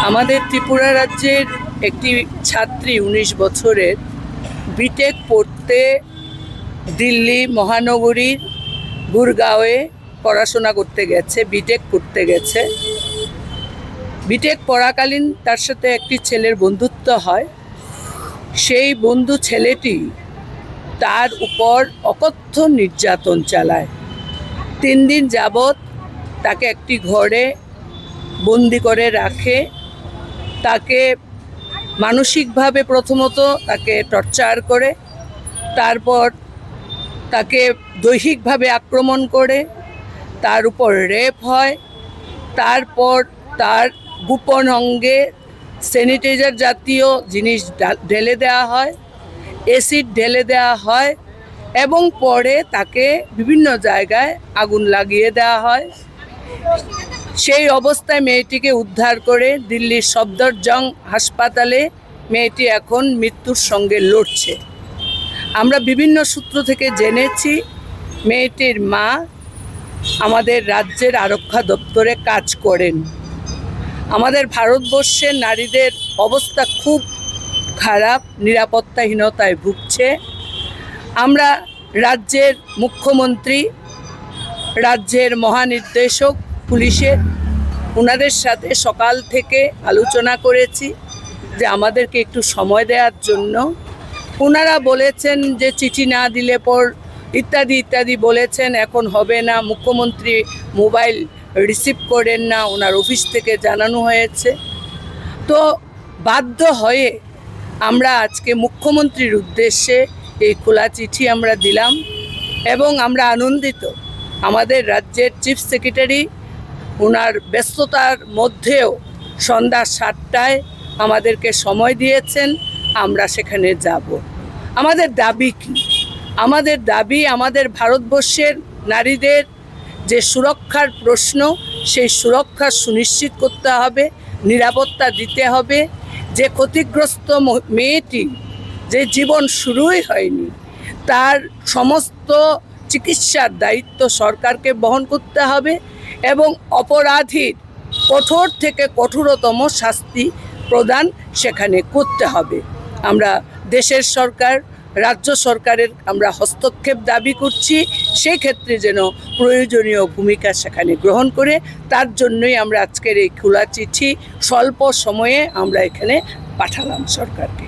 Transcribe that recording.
আমাদের ত্রিপুরা রাজ্যের একটি ছাত্রী ১৯ বছরের বিটেক পড়তে দিল্লি মহানগরীর গুরগাঁওয়ে পড়াশোনা করতে গেছে, বিটেক পড়তে গেছে। বিটেক পড়াকালীন তার সাথে একটি ছেলের বন্ধুত্ব হয়। সেই বন্ধু ছেলেটি তার উপর অকথ্য নির্যাতন চালায়। ৩ দিন যাবৎ তাকে একটি ঘরে বন্দি করে রাখে। তাকে মানসিকভাবে প্রথমত তাকে টর্চার করে, তারপর তাকে দৈহিকভাবে আক্রমণ করে, তার উপর রেপ হয়, তারপর তার গোপন অঙ্গে স্যানিটাইজার জাতীয় জিনিস ঢেলে দেওয়া হয়, অ্যাসিড ঢেলে দেওয়া হয় এবং পরে তাকে বিভিন্ন জায়গায় আগুন লাগিয়ে দেওয়া হয়। সেই অবস্থায় মেয়েটিকে উদ্ধার করে দিল্লির সফদরজং হাসপাতালে মেয়েটি এখন মৃত্যুর সঙ্গে লড়ছে। আমরা বিভিন্ন সূত্র থেকে জেনেছি মেয়েটির মা আমাদের রাজ্যের আরক্ষা দপ্তরে কাজ করেন। আমাদের ভারতবর্ষের নারীদের অবস্থা খুব খারাপ, নিরাপত্তাহীনতায় ভুগছে। আমরা রাজ্যের মুখ্যমন্ত্রী, রাজ্যের মহানির্দেশক পুলিশের, ওনাদের সাথে সকাল থেকে আলোচনা করেছি যে আমাদেরকে একটু সময় দেওয়ার জন্য। ওনারা বলেছেন যে চিঠি না দিলে পর ইত্যাদি ইত্যাদি বলেছেন, এখন হবে না, মুখ্যমন্ত্রী মোবাইল রিসিভ করেন না, ওনার অফিস থেকে জানানো হয়েছে। তো বাধ্য হয়ে আমরা আজকে মুখ্যমন্ত্রীর উদ্দেশ্যে এই খোলা চিঠি আমরা দিলাম এবং আমরা আনন্দিত। আমাদের রাজ্যের চিফ সেক্রেটারি ওনার ব্যস্ততার মধ্যেও সন্ধ্যা ৭টায় আমাদেরকে সময় দিয়েছেন, আমরা সেখানে যাব। আমাদের দাবি কি? আমাদের দাবি আমাদের ভারতবর্ষের নারীদের যে সুরক্ষার প্রশ্ন, সেই সুরক্ষা সুনিশ্চিত করতে হবে, নিরাপত্তা দিতে হবে। যে ক্ষতিগ্রস্ত মেয়েটি, যে জীবন শুরুই হয়নি, তার সমস্ত চিকিৎসার দায়িত্ব সরকারকে বহন করতে হবে এবং অপরাধীর কঠোর থেকে কঠোরতম শাস্তি প্রদান সেখানে করতে হবে। আমরা দেশের সরকার, রাজ্য সরকারের আমরা হস্তক্ষেপ দাবি করছি, সেই ক্ষেত্রে যেন প্রয়োজনীয় ভূমিকা সেখানে গ্রহণ করে। তার জন্যই আমরা আজকের এই খোলা চিঠি স্বল্প সময়ে আমরা এখানে পাঠালাম সরকারকে।